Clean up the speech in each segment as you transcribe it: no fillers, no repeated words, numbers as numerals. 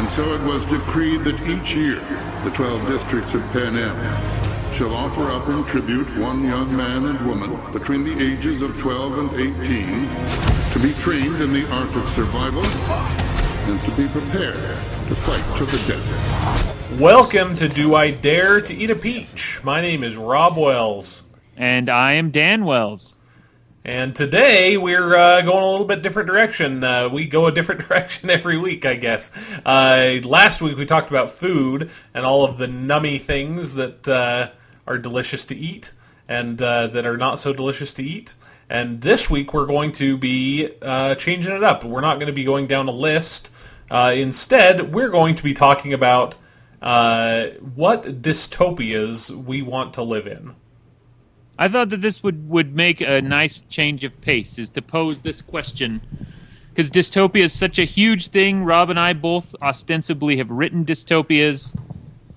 And so it was decreed that each year the 12 districts of Pen Am shall offer up in tribute one young man and woman between the ages of 12 and 18 to be trained in the art of survival and to be prepared to fight to the death. Welcome to Do I Dare to Eat a Peach? My name is Rob Wells. And I am Dan Wells. And today we're going a little bit different direction. We go a different direction every week, I guess. Last week we talked about food and all of the nummy things that are delicious to eat and that are not so delicious to eat. And this week we're going to be changing it up. We're not going to be going down a list. Instead, we're going to be talking about what dystopias we want to live in. I thought that this would make a nice change of pace, is to pose this question. Because dystopia is such a huge thing. Rob and I both ostensibly have written dystopias.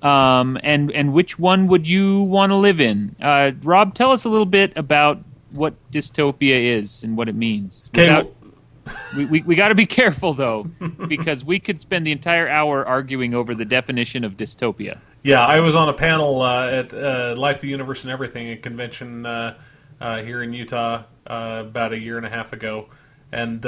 And which one would you want to live in? Rob, tell us a little bit about what dystopia is and what it means. We got to be careful, though, because we could spend the entire hour arguing over the definition of dystopia. Yeah, I was on a panel at Life, the Universe, and Everything, a convention here in Utah about a year and a half ago. And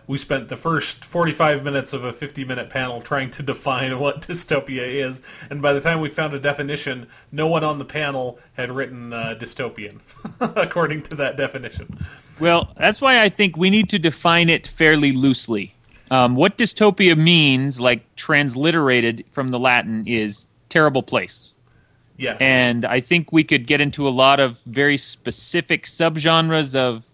we spent the first 45 minutes of a 50-minute panel trying to define what dystopia is. And by the time we found a definition, no one on the panel had written dystopian, according to that definition. Well, that's why I think we need to define it fairly loosely. What dystopia means, like transliterated from the Latin, is terrible place. Yeah. And I think we could get into a lot of very specific subgenres of,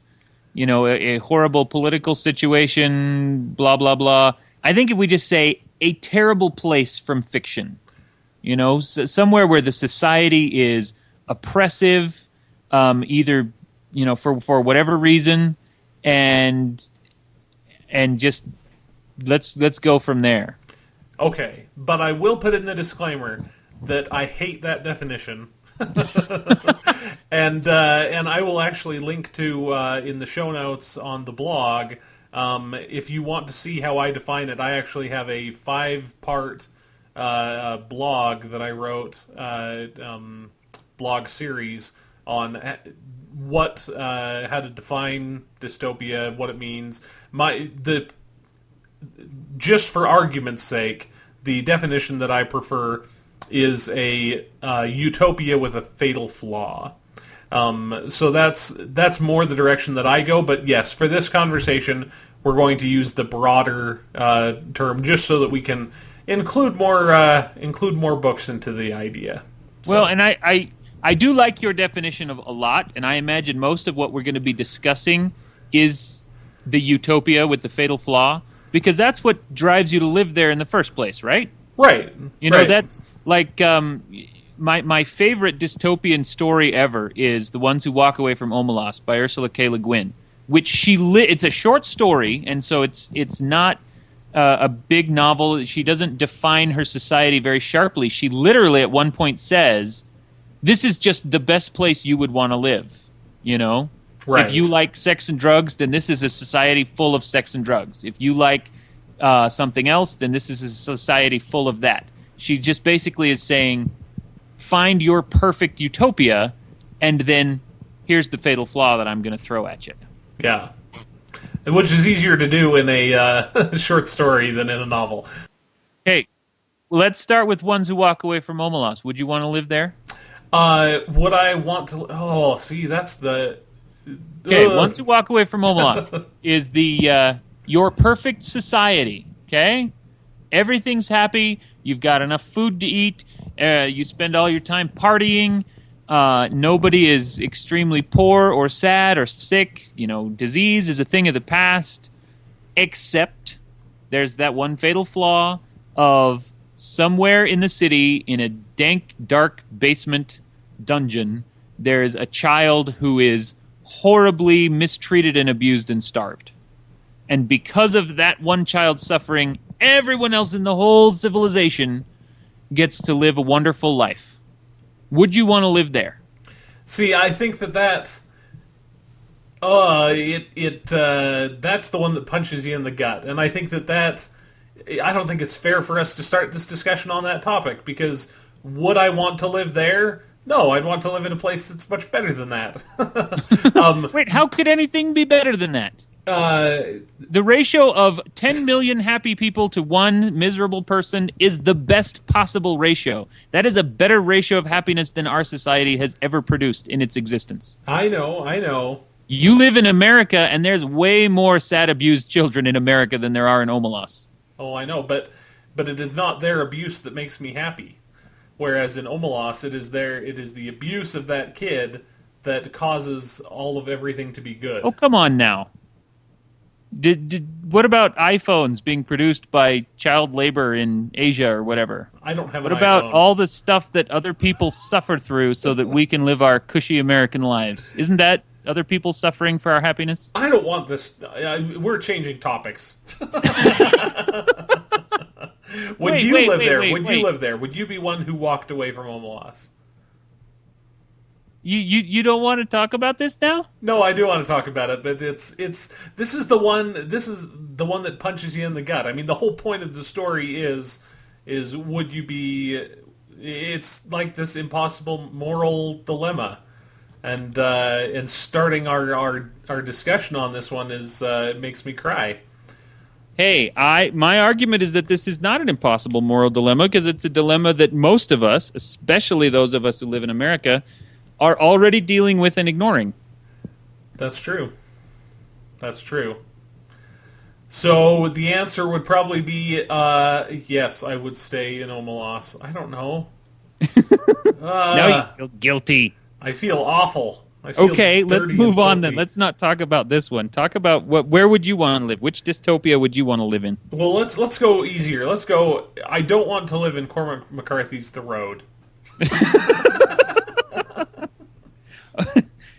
you know, a horrible political situation, blah, blah, blah. I think if we just say a terrible place from fiction, you know, somewhere where the society is oppressive, either, you know, for whatever reason, and just let's go from there. Okay, but I will put in the disclaimer that I hate that definition. and I will actually link to in the show notes on the blog. If you want to see how I define it, I actually have a 5-part blog that I wrote, blog series on how to define dystopia, what it means. Just for argument's sake, the definition that I prefer is a utopia with a fatal flaw. So that's more the direction that I go. But yes, for this conversation, we're going to use the broader term just so that we can include more books into the idea. So. Well, and I do like your definition of a lot, and I imagine most of what we're going to be discussing is the utopia with the fatal flaw, because that's what drives you to live there in the first place, right? Right. You know, right. That's like my favorite dystopian story ever is The Ones Who Walk Away from Omelas by Ursula K. LeGuin, which it's a short story, and so it's not a big novel. She doesn't define her society very sharply. She literally at one point says, this is just the best place you would want to live, you know? Right. If you like sex and drugs, then this is a society full of sex and drugs. If you like something else, then this is a society full of that. She just basically is saying, find your perfect utopia, and then here's the fatal flaw that I'm going to throw at you. Yeah. Which is easier to do in a short story than in a novel. Hey, let's start with Ones Who Walk Away from Omelas. Would you want to live there? Would I want to... Oh, see, that's the... Okay, Ones Who Walk Away from Omelas is the your perfect society, okay? Everything's happy. You've got enough food to eat. You spend all your time partying. Nobody is extremely poor or sad or sick. You know, disease is a thing of the past. Except there's that one fatal flaw of somewhere in the city, in a dank, dark basement dungeon, there's a child who is horribly mistreated and abused and starved. And because of that one child's suffering, everyone else in the whole civilization gets to live a wonderful life. Would you want to live there? See, I think that's the one that punches you in the gut, and I think that I don't think it's fair for us to start this discussion on that topic, because would I want to live there? No, I'd want to live in a place that's much better than that. Wait, how could anything be better than that? The ratio of 10 million happy people to one miserable person is the best possible ratio. That is a better ratio of happiness than our society has ever produced in its existence. I know. You live in America, and there's way more sad, abused children in America than there are in Omelas. Oh, I know, but it is not their abuse that makes me happy. Whereas in Omelas, it is the abuse of that kid that causes all of everything to be good. Oh, come on now. What about iPhones being produced by child labor in Asia or whatever? I don't have an iPhone. What about all the stuff that other people suffer through so that we can live our cushy American lives? Isn't that other people suffering for our happiness? I don't want this. We're changing topics. Would you live there? Would you be one who walked away from Omelas? You don't want to talk about this now? No, I do want to talk about it, but this is the one that punches you in the gut. I mean, the whole point of the story is would you be? It's like this impossible moral dilemma, and starting our discussion on this one makes me cry. Hey, my argument is that this is not an impossible moral dilemma, because it's a dilemma that most of us, especially those of us who live in America, are already dealing with and ignoring. That's true. So the answer would probably be yes, I would stay in Omelas. I don't know. Now you feel guilty. I feel awful. Okay, let's move on then. Let's not talk about this one. Talk about where would you want to live? Which dystopia would you want to live in? Well, let's go easier. Let's go. I don't want to live in Cormac McCarthy's The Road.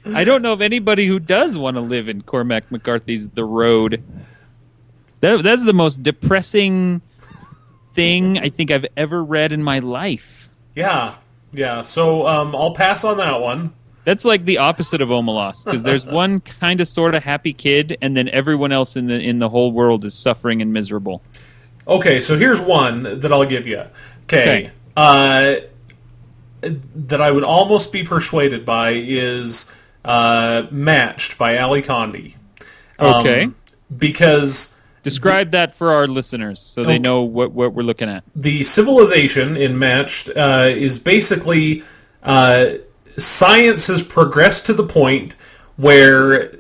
I don't know of anybody who does want to live in Cormac McCarthy's The Road. That's the most depressing thing I think I've ever read in my life. Yeah. So I'll pass on that one. That's like the opposite of Omelas, because there's one kind of sort of happy kid, and then everyone else in the whole world is suffering and miserable. Okay, so here's one that I'll give you. Okay. That I would almost be persuaded by is Matched by Ali Condie. Okay. Because... Describe that for our listeners so they know what we're looking at. The civilization in Matched is basically... science has progressed to the point where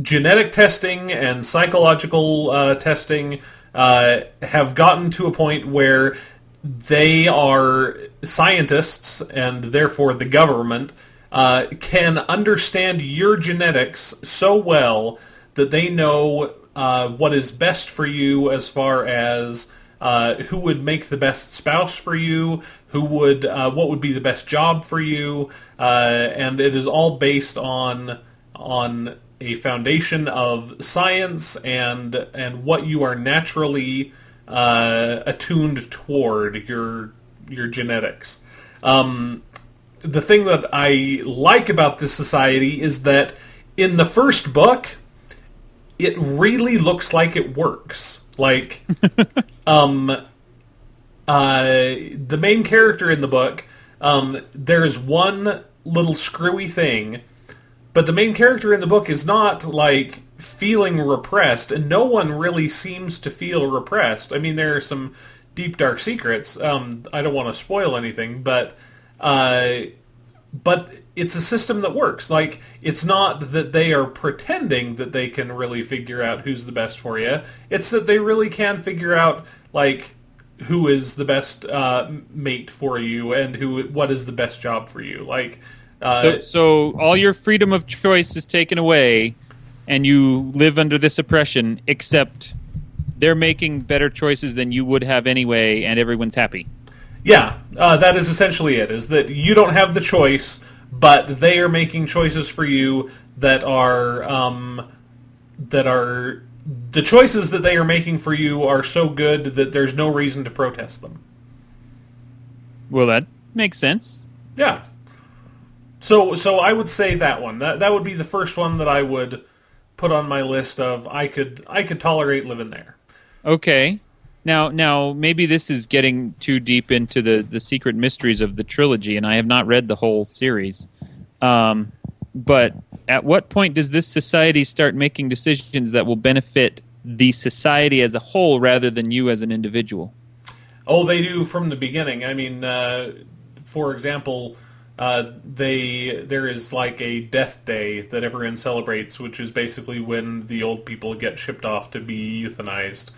genetic testing and psychological testing have gotten to a point where they are scientists, and therefore the government, can understand your genetics so well that they know what is best for you as far as who would make the best spouse for you, what would be the best job for you, and it is all based on a foundation of science and what you are naturally attuned toward your genetics. The thing that I like about this society is that in the first book, it really looks like it works. Like, the main character in the book, there's one little screwy thing, but the main character in the book is not, like, feeling repressed, and no one really seems to feel repressed. I mean, there are some deep, dark secrets. I don't want to spoil anything, but it's a system that works. Like, it's not that they are pretending that they can really figure out who's the best for you. It's that they really can figure out, like, who is the best mate for you and what is the best job for you. Like, so all your freedom of choice is taken away, and you live under this oppression, except they're making better choices than you would have anyway, and everyone's happy. Yeah, that is essentially it, is that you don't have the choice, but they are making choices for you that are the choices that they are making for you are so good that there's no reason to protest them. Well, that makes sense. Yeah. So I would say that one. That would be the first one that I would put on my list of I could tolerate living there. Okay. Now, maybe this is getting too deep into the secret mysteries of the trilogy, and I have not read the whole series. But at what point does this society start making decisions that will benefit the society as a whole rather than you as an individual? Oh, they do from the beginning. I mean, for example, there is like a death day that everyone celebrates, which is basically when the old people get shipped off to be euthanized.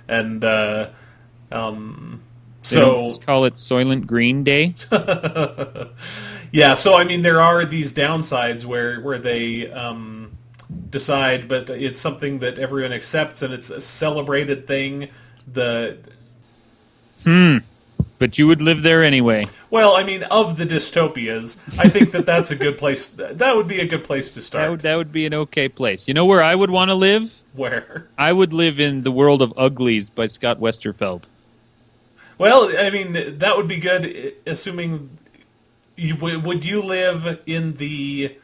And They don't just call it Soylent Green Day? yeah, so I mean, there are these downsides where they decide, but it's something that everyone accepts, and it's a celebrated thing. But you would live there anyway. Well, I mean, of the dystopias, I think that's a good place. That would be a good place to start. That would be an okay place. You know where I would want to live? Where? I would live in the world of Uglies by Scott Westerfeld. Well, I mean, that would be good, assuming... would you live in the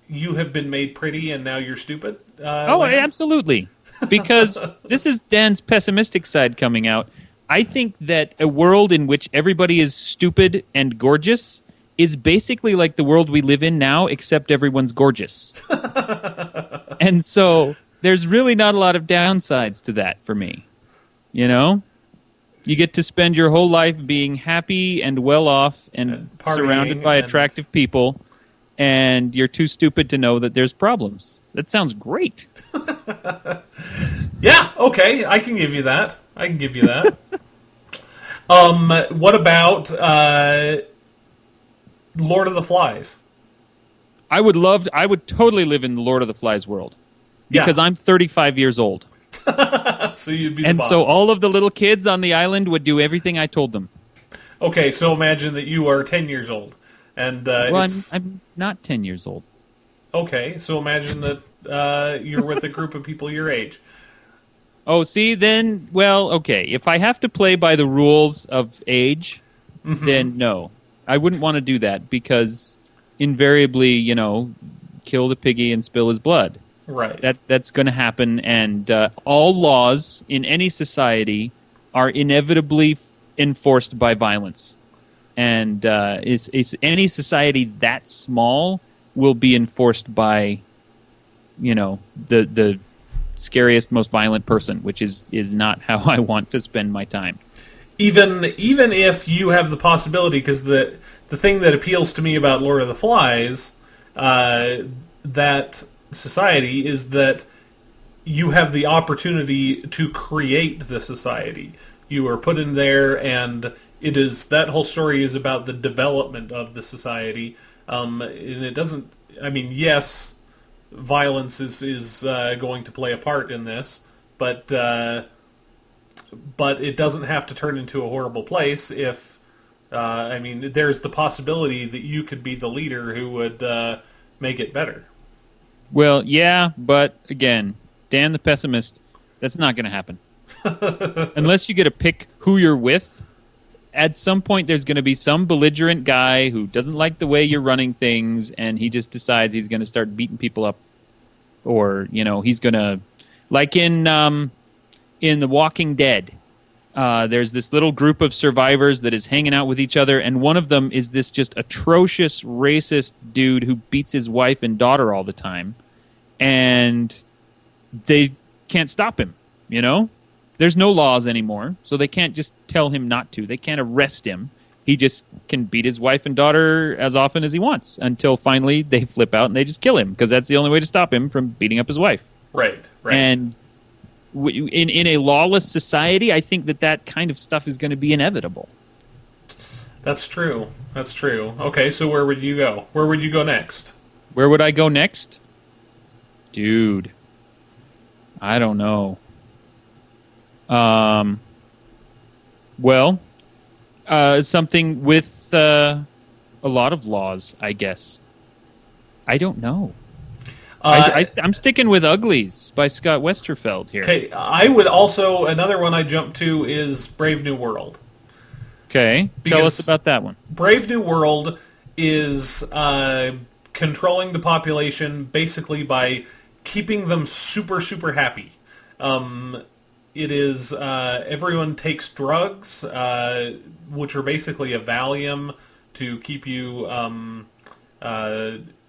"you have been made pretty and now you're stupid"? Land? Absolutely. Because this is Dan's pessimistic side coming out. I think that a world in which everybody is stupid and gorgeous is basically like the world we live in now, except everyone's gorgeous. And so there's really not a lot of downsides to that for me. You know? You get to spend your whole life being happy and well off and surrounded by attractive people, and you're too stupid to know that there's problems. That sounds great. Yeah, okay, I can give you that. What about Lord of the Flies? I would totally live in the Lord of the Flies world. Because I'm 35 years old. So you'd be the boss. So all of the little kids on the island would do everything I told them. Okay, so imagine that you are 10 years old. And I'm not 10 years old. Okay, so imagine that you're with a group of people your age. Oh, see, then, well, okay. If I have to play by the rules of age, then no. I wouldn't want to do that because invariably, kill the piggy and spill his blood. Right. That's going to happen, and all laws in any society are inevitably enforced by violence. And is any society that small will be enforced by, the scariest, most violent person, which is not how I want to spend my time. Even if you have the possibility, because the thing that appeals to me about Lord of the Flies, that society is that you have the opportunity to create the society. You are put in there, and that whole story is about the development of the society. And it doesn't. I mean, yes, violence is going to play a part in this, but it doesn't have to turn into a horrible place if. There's the possibility that you could be the leader who would make it better. Well, yeah, but again, Dan the pessimist, that's not going to happen. Unless you get to pick who you're with, at some point there's going to be some belligerent guy who doesn't like the way you're running things, and he just decides he's going to start beating people up. Or, he's going to... Like in The Walking Dead, there's this little group of survivors that is hanging out with each other, and one of them is this just atrocious, racist dude who beats his wife and daughter all the time, and they can't stop him, There's no laws anymore, so they can't just tell him not to. They can't arrest him. He just can beat his wife and daughter as often as he wants, until finally they flip out and they just kill him, because that's the only way to stop him from beating up his wife. Right. And in a lawless society, I think that kind of stuff is going to be inevitable. That's true. Okay, so where would you go? Where would you go next? Where would I go next? Dude, I don't know. Something with a lot of laws, I guess. I don't know. I'm sticking with Uglies by Scott Westerfeld here. Okay, I would also... Another one I jumped to is Brave New World. Okay, tell us about that one. Brave New World is controlling the population basically by keeping them super, super happy. it is everyone takes drugs, which are basically a Valium to keep you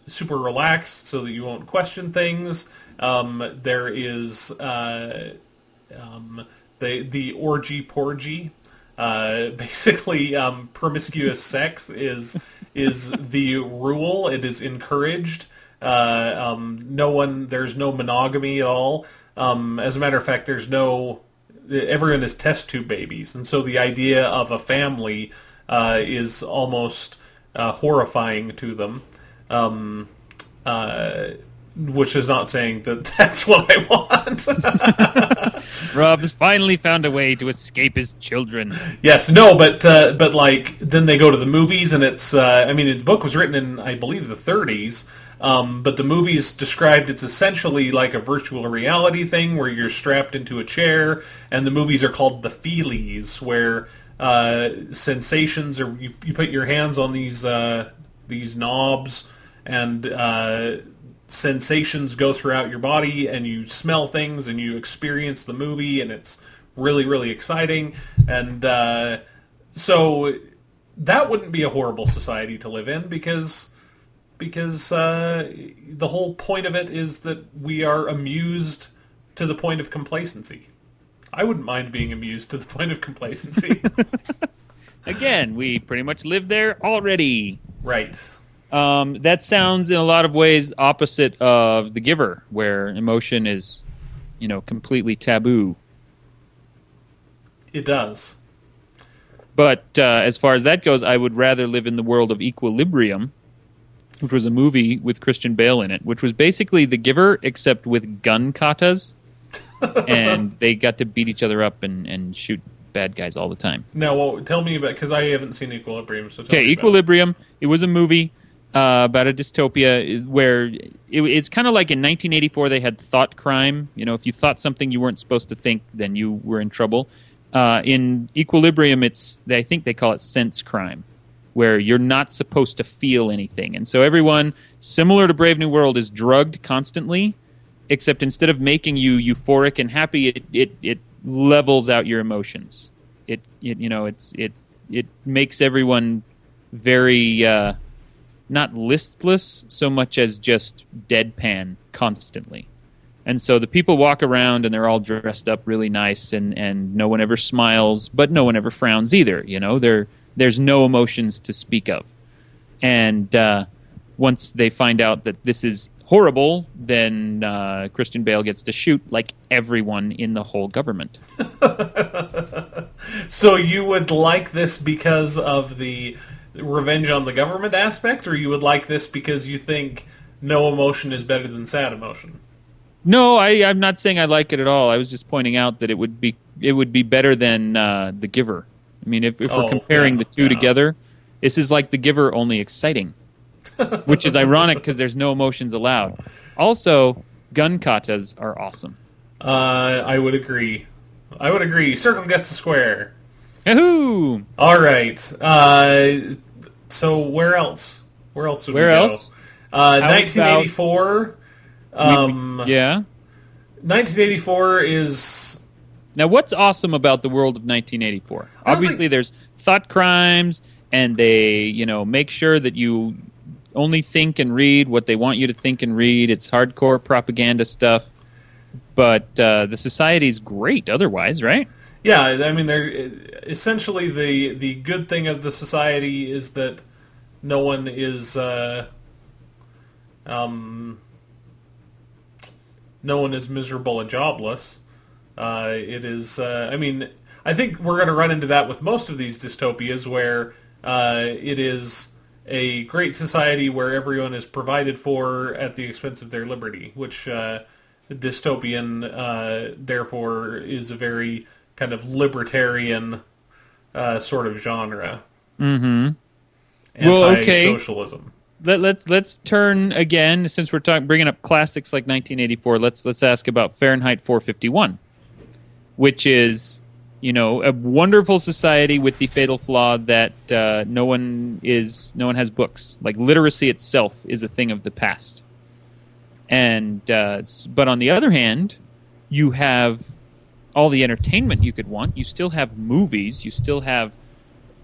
super relaxed so that you won't question things. There is the orgy porgy. Basically, promiscuous sex is the rule. It is encouraged. There's no monogamy at all. As a matter of fact, everyone is test tube babies, and so the idea of a family is almost horrifying to them. Which is not saying that that's what I want. Rob has finally found a way to escape his children. Yes, no, but like then they go to the movies, and it's the book was written in, I believe, the 30s, but the movie's described it's essentially like a virtual reality thing where you're strapped into a chair, and the movies are called the feelies, where sensations are you put your hands on these knobs, and sensations go throughout your body, and you smell things, and you experience the movie, and it's really, really exciting. And so that wouldn't be a horrible society to live in, because the whole point of it is that we are amused to the point of complacency. I wouldn't mind being amused to the point of complacency. Again, we pretty much live there already. Right. That sounds in a lot of ways opposite of The Giver, where emotion is, completely taboo. It does. But as far as that goes, I would rather live in the world of Equilibrium, which was a movie with Christian Bale in it, which was basically The Giver, except with gun katas. And they got to beat each other up and shoot bad guys all the time. Now, tell me about, because I haven't seen Equilibrium. So okay, Equilibrium, it was a movie about a dystopia where it's kind of like in 1984 they had thought crime. If you thought something you weren't supposed to think, then you were in trouble. In Equilibrium, I think they call it sense crime, where you're not supposed to feel anything. And so everyone, similar to Brave New World, is drugged constantly, except instead of making you euphoric and happy, it levels out your emotions. It makes everyone very not listless so much as just deadpan constantly. And so the people walk around and they're all dressed up really nice, and no one ever smiles, but no one ever frowns either. There's no emotions to speak of. And once they find out that this is horrible, then Christian Bale gets to shoot like everyone in the whole government. So you would like this because of the revenge on the government aspect, or you would like this because you think no emotion is better than sad emotion? No, I'm not saying I like it at all. I was just pointing out that it would be better than The Giver. I mean, if we're comparing the two together, this is like The Giver, only exciting. Which is ironic because there's no emotions allowed. Also, gun katas are awesome. I would agree. Circle gets a square. Yahoo! All right. So where else? Where else would we go? Where else? 1984. Yeah. 1984 is... Now, what's awesome about the world of 1984? Obviously, there's thought crimes, and they, make sure that you only think and read what they want you to think and read. It's hardcore propaganda stuff. But the society's great otherwise, right? Yeah, I mean, essentially the good thing of the society is that no one is miserable and jobless. It is. I think we're going to run into that with most of these dystopias, where it is a great society where everyone is provided for at the expense of their liberty, which dystopian, therefore, is a very kind of libertarian sort of genre. Mm-hmm. Anti-socialism. Let's turn again, since we're bringing up classics like 1984. Let's ask about Fahrenheit 451, which is a wonderful society with the fatal flaw that no one has books. Like literacy itself is a thing of the past. And but on the other hand, you have all the entertainment you could want. You still have movies. You still have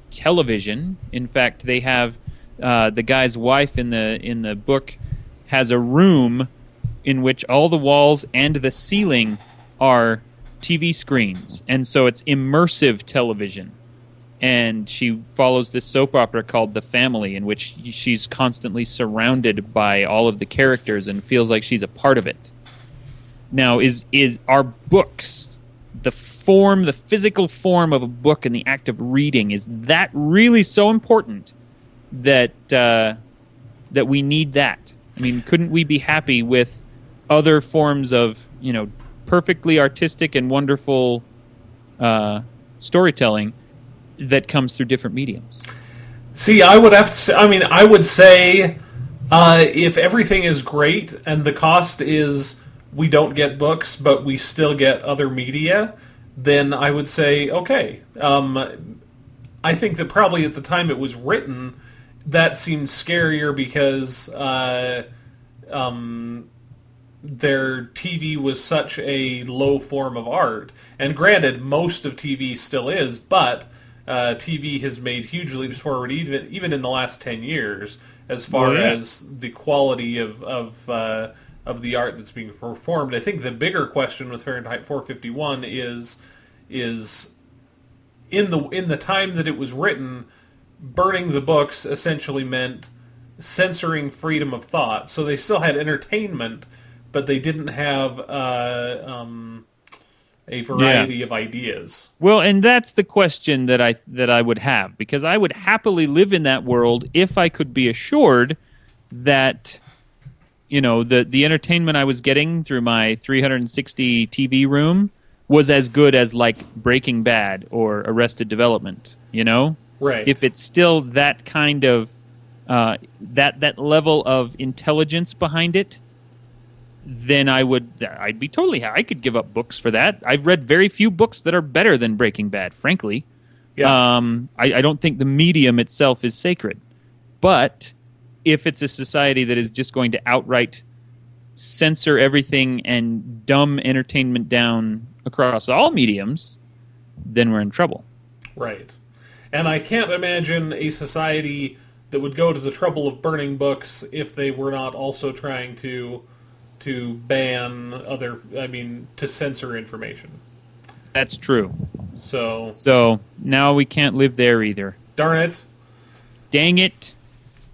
television. In fact, they have the guy's wife in the book has a room in which all the walls and the ceiling are TV screens, and so it's immersive television. And she follows this soap opera called The Family, in which she's constantly surrounded by all of the characters and feels like she's a part of it. Now, is our books, the physical form of a book and the act of reading, is that really so important that that we need that? I mean, couldn't we be happy with other forms of, perfectly artistic and wonderful storytelling that comes through different mediums? See, I would have to say, I would say if everything is great and the cost is we don't get books but we still get other media, then I would say, okay. I think that probably at the time it was written, that seemed scarier because their TV was such a low form of art. And granted, most of TV still is, but TV has made huge leaps forward even in the last 10 years as far as the quality of the art that's being performed. I think the bigger question with Fahrenheit 451 is in the time that it was written, burning the books essentially meant censoring freedom of thought. So they still had entertainment, but they didn't have a variety of ideas. Well, and that's the question that I would have, because I would happily live in that world if I could be assured that the entertainment I was getting through my 360 TV room was as good as like Breaking Bad or Arrested Development. Right. If it's still that kind of that level of intelligence behind it, then I'd be totally happy. I could give up books for that. I've read very few books that are better than Breaking Bad, frankly. Yeah. I don't think the medium itself is sacred. But if it's a society that is just going to outright censor everything and dumb entertainment down across all mediums, then we're in trouble. Right. And I can't imagine a society that would go to the trouble of burning books if they were not also trying to ban to censor information. That's true. So now we can't live there either. Darn it. Dang it.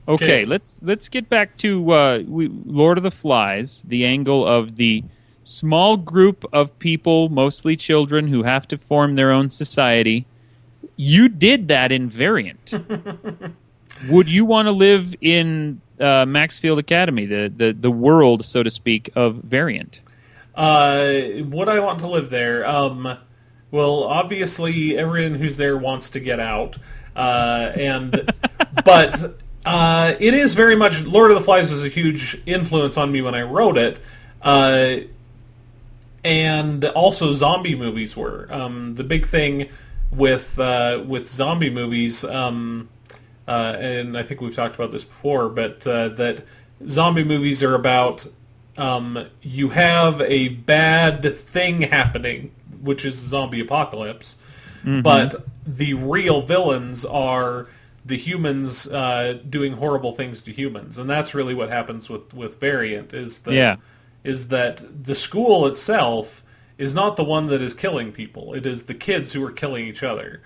Okay, let's get back to Lord of the Flies, the angle of the small group of people, mostly children, who have to form their own society. You did that in Variant. Would you want to live in Maxfield Academy, the world, so to speak, of Variant? Would I want to live there? Well, obviously, everyone who's there wants to get out, but it is very much Lord of the Flies was a huge influence on me when I wrote it, and also zombie movies were the big thing with zombie movies. And I think we've talked about this before, but that zombie movies are about you have a bad thing happening, which is the zombie apocalypse, but the real villains are the humans doing horrible things to humans, and that's really what happens with Variant. Is that the school itself is not the one that is killing people; it is the kids who are killing each other.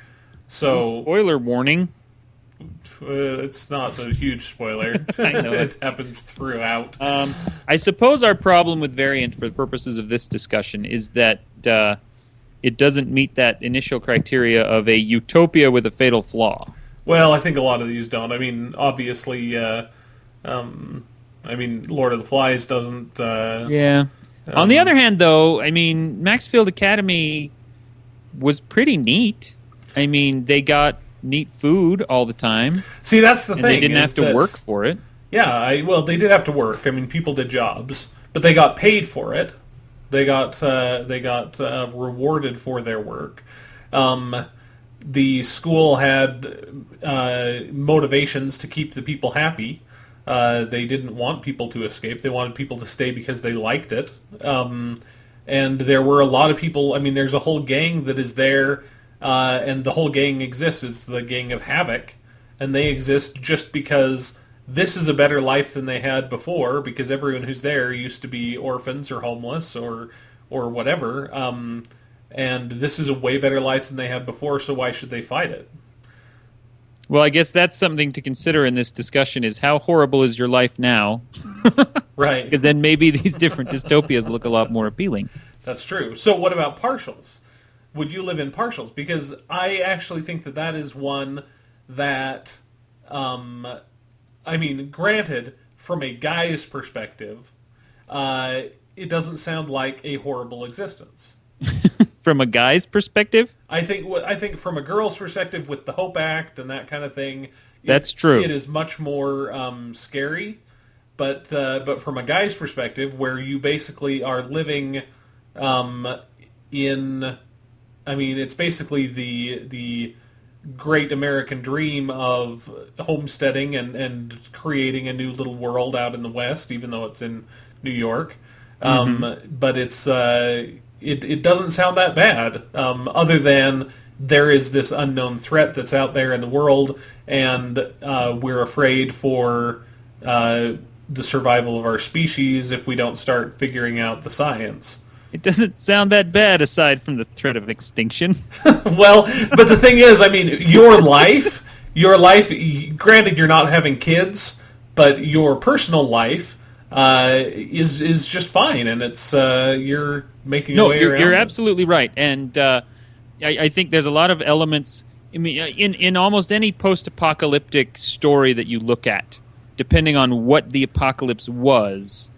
So, spoiler warning. It's not a huge spoiler. I know it happens throughout. I suppose our problem with Variant, for the purposes of this discussion, is that it doesn't meet that initial criteria of a utopia with a fatal flaw. Well, I think a lot of these don't. I mean, obviously, Lord of the Flies doesn't. On the other hand, though, I mean, Maxfield Academy was pretty neat. I mean, they got neat food all the time. See, that's the thing. They didn't have to work for it. Yeah, they did have to work. I mean, people did jobs, but they got paid for it. They got rewarded for their work. The school had motivations to keep the people happy. They didn't want people to escape. They wanted people to stay because they liked it. And there were a lot of people. I mean, there's a whole gang that is there, and the whole gang exists. It's the gang of Havoc, and they exist just because this is a better life than they had before, because everyone who's there used to be orphans or homeless or whatever. And this is a way better life than they had before, so why should they fight it? Well, I guess that's something to consider in this discussion, is how horrible is your life now? Right. Because then maybe these different dystopias look a lot more appealing. That's true. So what about partials? Would you live in partials? Because I actually think that is one that, I mean, granted, from a guy's perspective, it doesn't sound like a horrible existence. From a guy's perspective? I think from a girl's perspective, with the Hope Act and that kind of thing, that's true. It is much more scary. But from a guy's perspective, where you basically are living in, I mean, it's basically the great American dream of homesteading and creating a new little world out in the West, even though it's in New York. But it's it doesn't sound that bad, other than there is this unknown threat that's out there in the world, and we're afraid for the survival of our species if we don't start figuring out the science. It doesn't sound that bad aside from the threat of extinction. Well, but the thing is, I mean, your life, granted you're not having kids, but your personal life is just fine, and it's you're making your way around. You're absolutely right, and I think there's a lot of elements. I mean, in almost any post-apocalyptic story that you look at, depending on what the apocalypse was,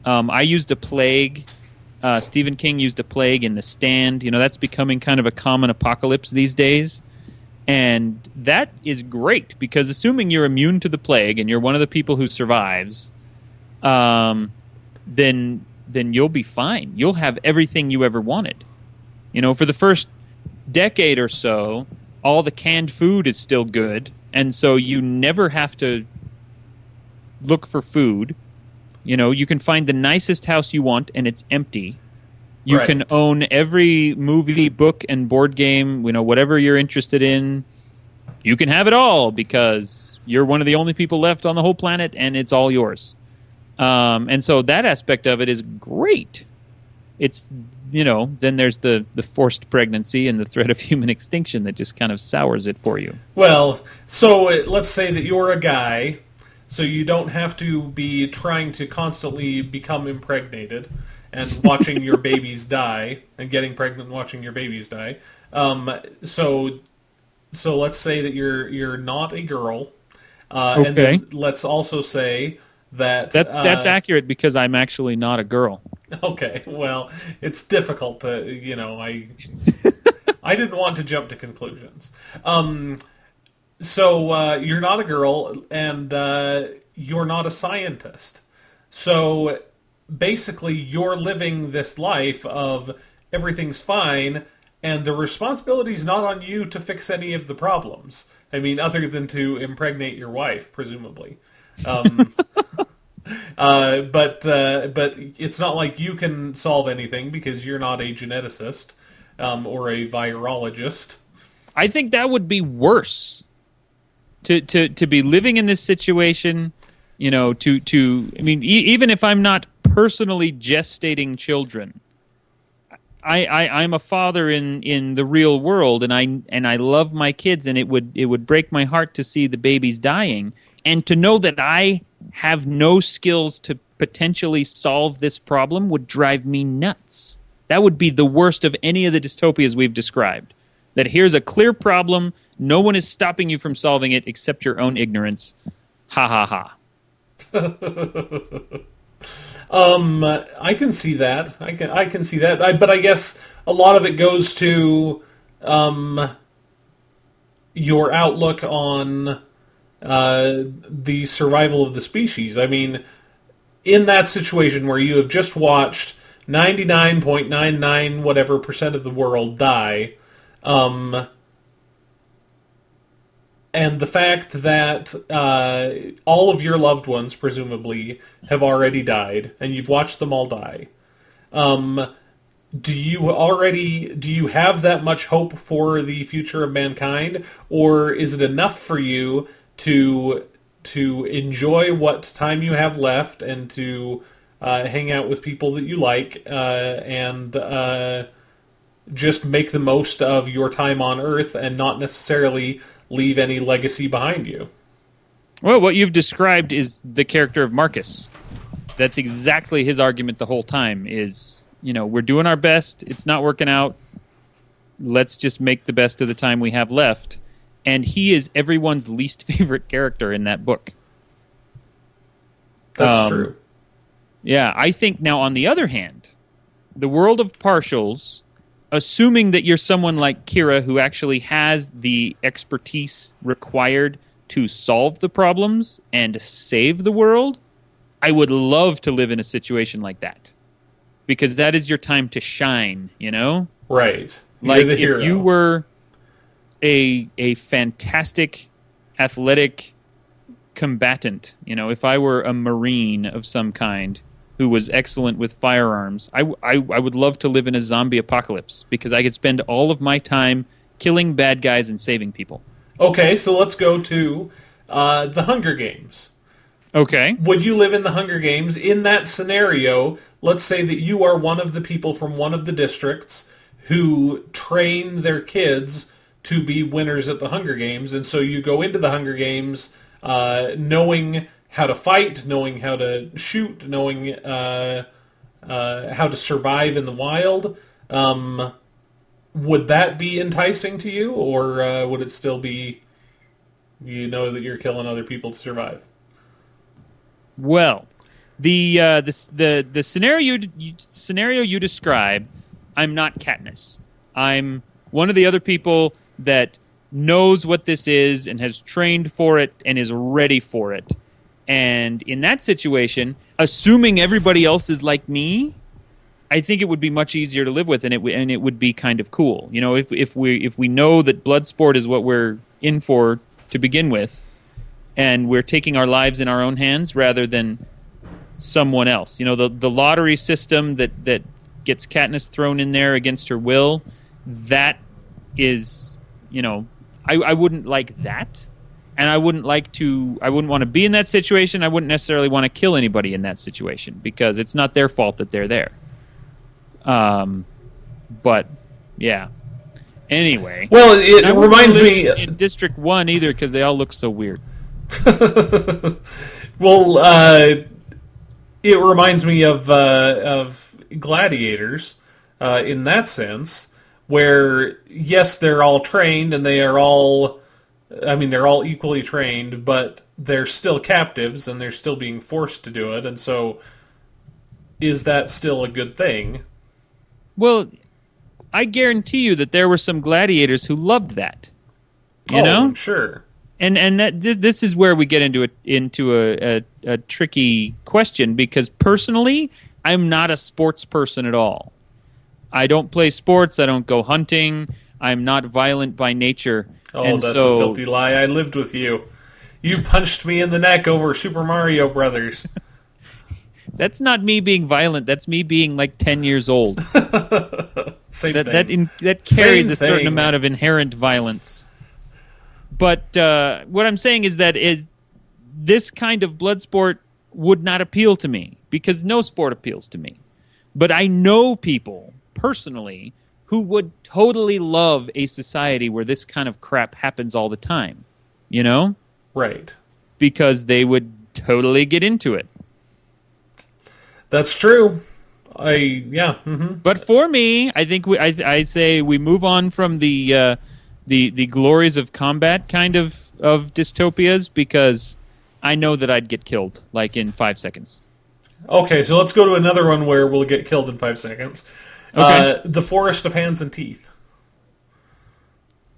I used a plague. Stephen King used a plague in The Stand. You know, that's becoming kind of a common apocalypse these days. And that is great, because assuming you're immune to the plague and you're one of the people who survives, then you'll be fine. You'll have everything you ever wanted. You know, for the first decade or so, all the canned food is still good, and so you never have to look for food. You know, you can find the nicest house you want, and it's empty. You can own every movie, book, and board game, you know, whatever you're interested in. You can have it all, because you're one of the only people left on the whole planet, and it's all yours. And so that aspect of it is great. It's, you know, then there's the forced pregnancy and the threat of human extinction that just kind of sours it for you. Well, so let's say that you're a guy, so you don't have to be trying to constantly become impregnated and watching your babies die, and getting pregnant and watching your babies die. So let's say that you're not a girl. Okay. And then let's also say that that's accurate, because I'm actually not a girl. Okay, well, it's difficult to, you know, I didn't want to jump to conclusions. So you're not a girl, and you're not a scientist. So basically, you're living this life of everything's fine, and the responsibility's not on you to fix any of the problems. I mean, other than to impregnate your wife, presumably. But it's not like you can solve anything, because you're not a geneticist or a virologist. I think that would be worse. To be living in this situation, you know, I mean, even if I'm not personally gestating children, I'm a father in the real world, and I love my kids, and it would break my heart to see the babies dying, and to know that I have no skills to potentially solve this problem would drive me nuts. That would be the worst of any of the dystopias we've described. That here's a clear problem, no one is stopping you from solving it except your own ignorance. Ha ha ha. I can see that. I can see that. But I guess a lot of it goes to your outlook on the survival of the species. I mean, in that situation where you have just watched 99.99 whatever % of the world die, and the fact that all of your loved ones, presumably, have already died, and you've watched them all die, do you have that much hope for the future of mankind, or is it enough for you to enjoy what time you have left and to hang out with people that you like and just make the most of your time on Earth and not necessarily leave any legacy behind you? Well, what you've described is the character of Marcus. That's exactly his argument the whole time is, we're doing our best. It's not working out. Let's just make the best of the time we have left. And he is everyone's least favorite character in that book. That's true. Yeah, I think now, on the other hand, the world of partials, assuming that you're someone like Kira who actually has the expertise required to solve the problems and save the world, I would love to live in a situation like that. Because that is your time to shine, Right. Like if you were a fantastic athletic combatant, if I were a Marine of some kind who was excellent with firearms, I would love to live in a zombie apocalypse because I could spend all of my time killing bad guys and saving people. Okay, so let's go to the Hunger Games. Okay. Would you live in the Hunger Games? In that scenario, let's say that you are one of the people from one of the districts who train their kids to be winners at the Hunger Games, and so you go into the Hunger Games knowing how to fight, knowing how to shoot, knowing how to survive in the wild. Would that be enticing to you, or would it still be, that you're killing other people to survive? Well, the scenario you describe, I'm not Katniss. I'm one of the other people that knows what this is and has trained for it and is ready for it. And in that situation, assuming everybody else is like me, I think it would be much easier to live with, and it would be kind of cool. If we know that blood sport is what we're in for to begin with, and we're taking our lives in our own hands rather than someone else. The lottery system that gets Katniss thrown in there against her will, that is, I wouldn't like that. And I wouldn't want to be in that situation. I wouldn't necessarily want to kill anybody in that situation because it's not their fault that they're there. But, yeah. Anyway. Well, it reminds me... in District 1 either because they all look so weird. Well, it reminds me of gladiators in that sense, where, yes, they're all trained and they're all equally trained, but they're still captives and they're still being forced to do it. And so is that still a good thing? Well, I guarantee you that there were some gladiators who loved that. You know? Sure. And that this is where we get into a tricky question, because personally, I'm not a sports person at all. I don't play sports. I don't go hunting. I'm not violent by nature. Oh, and that's a filthy lie. I lived with you. You punched me in the neck over Super Mario Brothers. That's not me being violent. That's me being like 10 years old. Same thing. That carries a certain amount of inherent violence. But what I'm saying is that this kind of blood sport would not appeal to me, because no sport appeals to me. But I know people, personally, who would totally love a society where this kind of crap happens all the time. You know? Right. Because they would totally get into it. That's true. Mm-hmm. But for me, I think I say we move on from the glories of combat kind of dystopias, because I know that I'd get killed like in 5 seconds. Okay, so let's go to another one where we'll get killed in 5 seconds. Okay. The Forest of Hands and Teeth.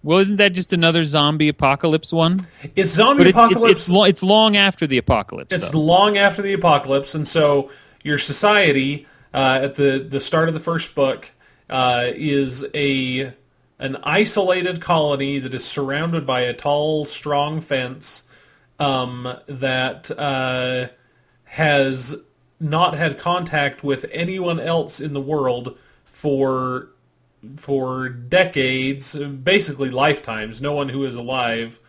Well, isn't that just another zombie apocalypse one? It's zombie apocalypse. It's long after the apocalypse. It's long after the apocalypse, and so your society at the start of the first book is an isolated colony that is surrounded by a tall, strong fence that has not had contact with anyone else in the world for decades, basically lifetimes. No one who is alive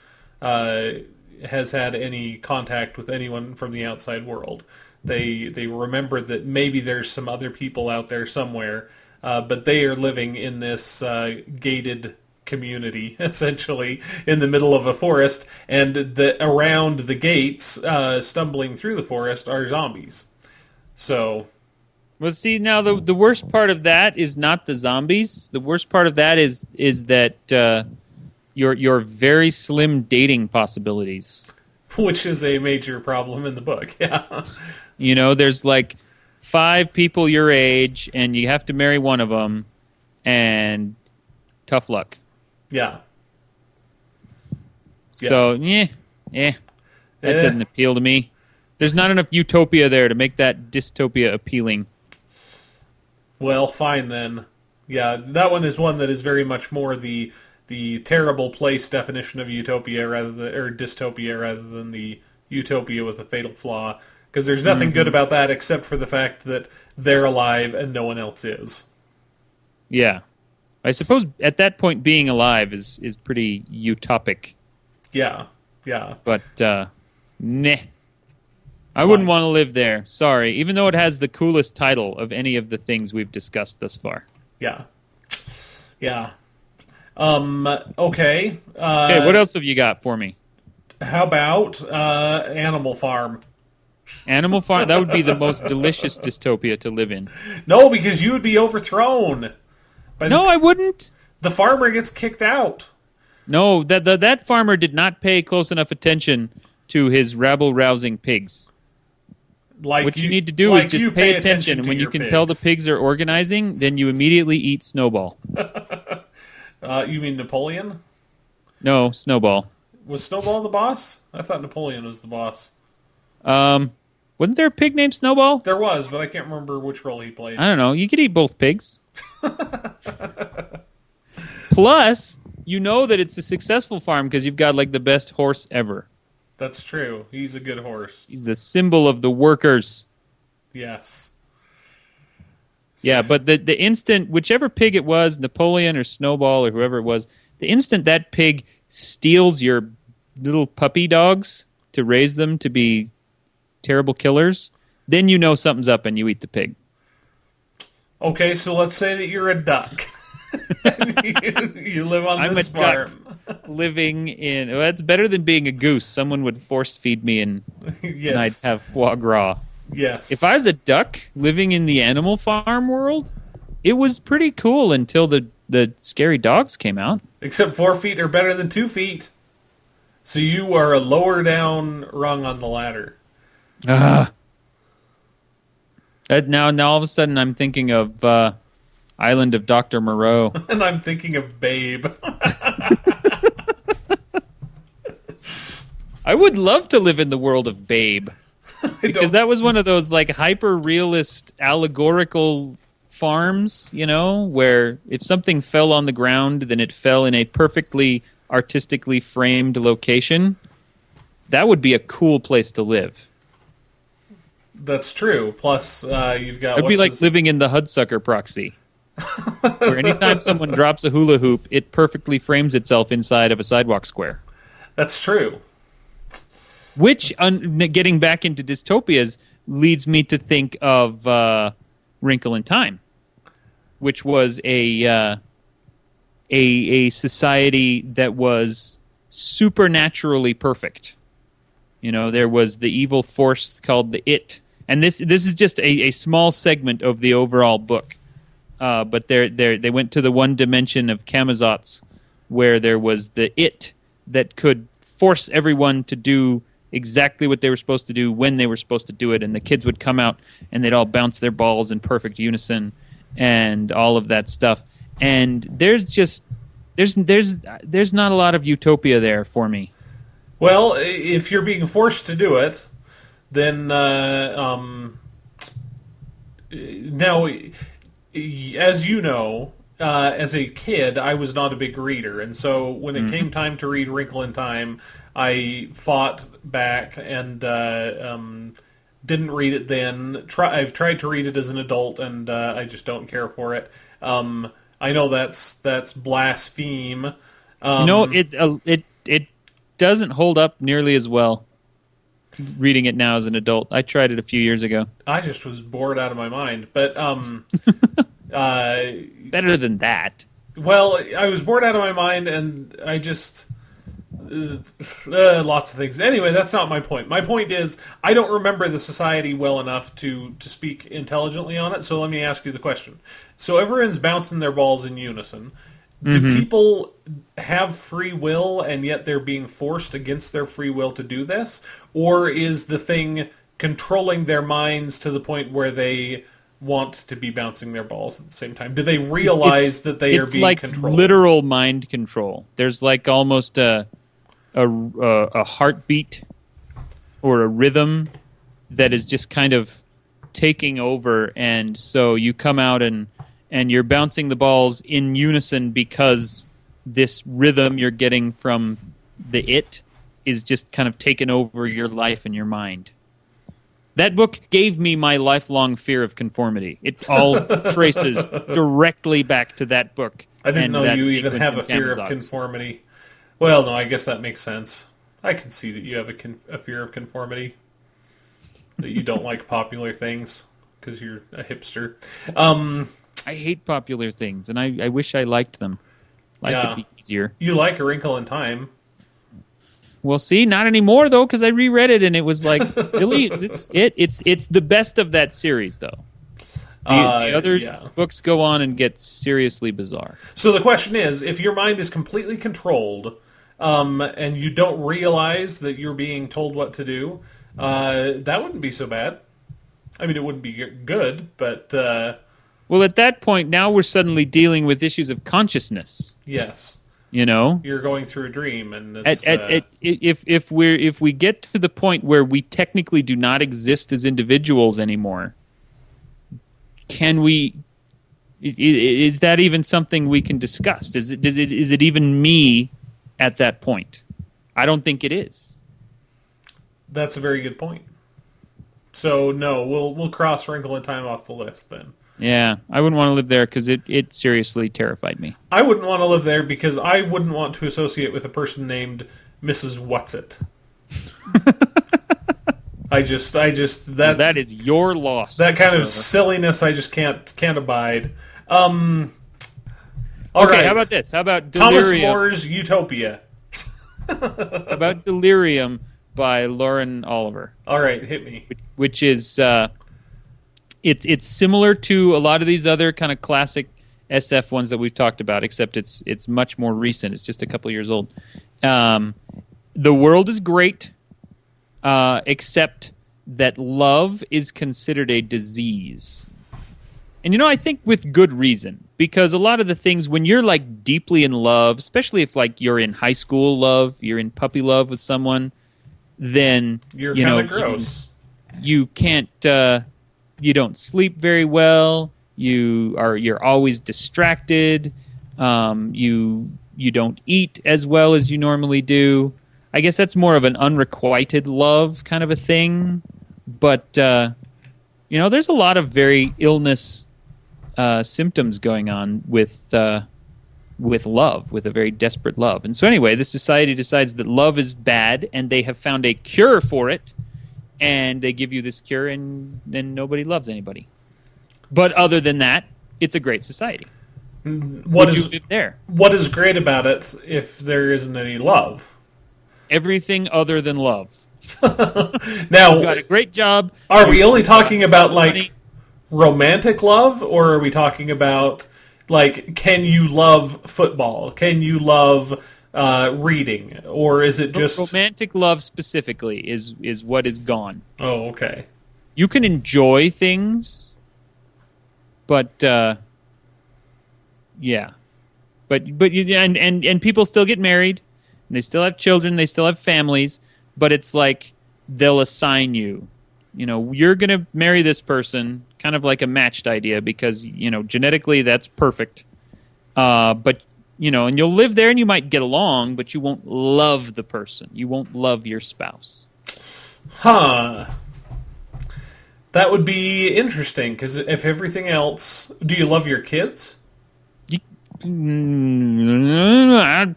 has had any contact with anyone from the outside world. They remember that maybe there's some other people out there somewhere, but they are living in this gated community, essentially, in the middle of a forest, and around the gates, stumbling through the forest, are zombies. So... Well, see, now the worst part of that is not the zombies. The worst part of that is that your very slim dating possibilities. Which is a major problem in the book, yeah. You know, there's like 5 people your age, and you have to marry one of them, and tough luck. Yeah. So, that doesn't appeal to me. There's not enough utopia there to make that dystopia appealing. Well, fine then. Yeah, that one is one that is very much more the terrible place definition of utopia or dystopia rather than the utopia with a fatal flaw. Because there's nothing good about that except for the fact that they're alive and no one else is. Yeah. I suppose at that point being alive is pretty utopic. Yeah. But, nah. I wouldn't want to live there. Sorry. Even though it has the coolest title of any of the things we've discussed thus far. Yeah. Okay. Okay, what else have you got for me? How about Animal Farm? Animal Farm? That would be the most delicious dystopia to live in. No, because you would be overthrown. No, I wouldn't. The farmer gets kicked out. No, that farmer did not pay close enough attention to his rabble-rousing pigs. What you need to do is just pay attention, and when you can tell the pigs are organizing, then you immediately eat Snowball. You mean Napoleon? No, Snowball. Was Snowball the boss? I thought Napoleon was the boss. Wasn't there a pig named Snowball? There was, but I can't remember which role he played. I don't know. You could eat both pigs. Plus, you know that it's a successful farm because you've got like the best horse ever. That's true. He's a good horse. He's the symbol of the workers. Yes. Yeah, but the instant, whichever pig it was, Napoleon or Snowball or whoever it was, the instant that pig steals your little puppy dogs to raise them to be terrible killers, then you know something's up and you eat the pig. Okay, so let's say that you're a duck. you live on this farm. Duck living in... Well, that's better than being a goose. Someone would force feed me and I'd have foie gras. Yes. If I was a duck living in the Animal Farm world, it was pretty cool until the scary dogs came out. Except 4 feet are better than 2 feet. So you are a lower down rung on the ladder. Now all of a sudden I'm thinking of Island of Dr. Moreau. And I'm thinking of Babe. I would love to live in the world of Babe. Because that was one of those like hyper-realist allegorical farms, you know, where if something fell on the ground, then it fell in a perfectly artistically framed location. That would be a cool place to live. That's true. Plus, you've got... It would be like living in the Hudsucker proxy. Where anytime someone drops a hula hoop, it perfectly frames itself inside of a sidewalk square. That's true. Which, getting back into dystopias, leads me to think of Wrinkle in Time, which was a society that was supernaturally perfect. You know, there was the evil force called the It, and this is just a small segment of the overall book. But they went to the one dimension of Camazotz, where there was the It that could force everyone to do exactly what they were supposed to do when they were supposed to do it, and the kids would come out and they'd all bounce their balls in perfect unison and all of that stuff. And there's not a lot of utopia there for me. Well, if you're being forced to do it, then now, as you know, as a kid, I was not a big reader, and so when it came time to read Wrinkle in Time, I fought back and didn't read it then. I've tried to read it as an adult, and I just don't care for it. I know that's blaspheme. It doesn't hold up nearly as well. Reading it now as an adult, I tried it a few years ago. I just was bored out of my mind, but better than that. Well, I was bored out of my mind, and I just lots of things. Anyway, that's not my point. My point is I don't remember the society well enough to speak intelligently on it. So let me ask you the question. So everyone's bouncing their balls in unison. Do people have free will, and yet they're being forced against their free will to do this? Or is the thing controlling their minds to the point where they want to be bouncing their balls at the same time? Do they realize that they are being controlled? It's like literal mind control. There's like almost a heartbeat or a rhythm that is just kind of taking over, and so you come out and you're bouncing the balls in unison because this rhythm you're getting from the it is just kind of taken over your life and your mind. That book gave me my lifelong fear of conformity. It all traces directly back to that book. I didn't know you even have a fear of conformity. Well, no, I guess that makes sense. I can see that you have a fear of conformity. That you don't like popular things because you're a hipster. I hate popular things, and I wish I liked them. Life would be easier. You like A Wrinkle in Time. Well, see, not anymore, though, because I reread it, and it was like, really, is this it? It's the best of that series, though. The other books go on and get seriously bizarre. So the question is, if your mind is completely controlled, and you don't realize that you're being told what to do, that wouldn't be so bad. I mean, it wouldn't be good, but... Well, at that point, now we're suddenly dealing with issues of consciousness. Yes. You know? You're going through a dream, and it's, if we get to the point where we technically do not exist as individuals anymore, can we... Is that even something we can discuss? Is it even me at that point? I don't think it is. That's a very good point. So no, we'll cross Wrinkle in Time off the list then. Yeah, I wouldn't want to live there because it seriously terrified me. I wouldn't want to live there because I wouldn't want to associate with a person named Mrs. Whatsit. That is your loss. That kind of silliness I just can't abide. All right. How about this? How about Delirium? Thomas More's Utopia. How about Delirium by Lauren Oliver? All right, hit me. Which is it's similar to a lot of these other kind of classic SF ones that we've talked about, except it's much more recent. It's just a couple years old. The world is great, except that love is considered a disease. And I think with good reason, because a lot of the things when you're like deeply in love, especially if like you're in high school love, you're in puppy love with someone, then you're kind of gross. You can't. You don't sleep very well. You're always distracted. You don't eat as well as you normally do. I guess that's more of an unrequited love kind of a thing. But there's a lot of very illness symptoms going on with love, with a very desperate love. And so anyway, the society decides that love is bad, and they have found a cure for it. And they give you this cure, and then nobody loves anybody. But other than that, it's a great society. Would you live there? What is great about it if there isn't any love? Everything other than love. Now, you've got a great job. Are we only talking about like romantic love, or are we talking about like can you love football? Can you love reading, or is it just romantic love specifically is what is gone? Oh, okay. You can enjoy things, but yeah, but you and people still get married, and they still have children, they still have families, but it's like they'll assign you. You're going to marry this person, kind of like a matched idea, because genetically that's perfect, but. And you'll live there and you might get along, but you won't love the person. You won't love your spouse. Huh. That would be interesting, because if everything else... Do you love your kids? I'd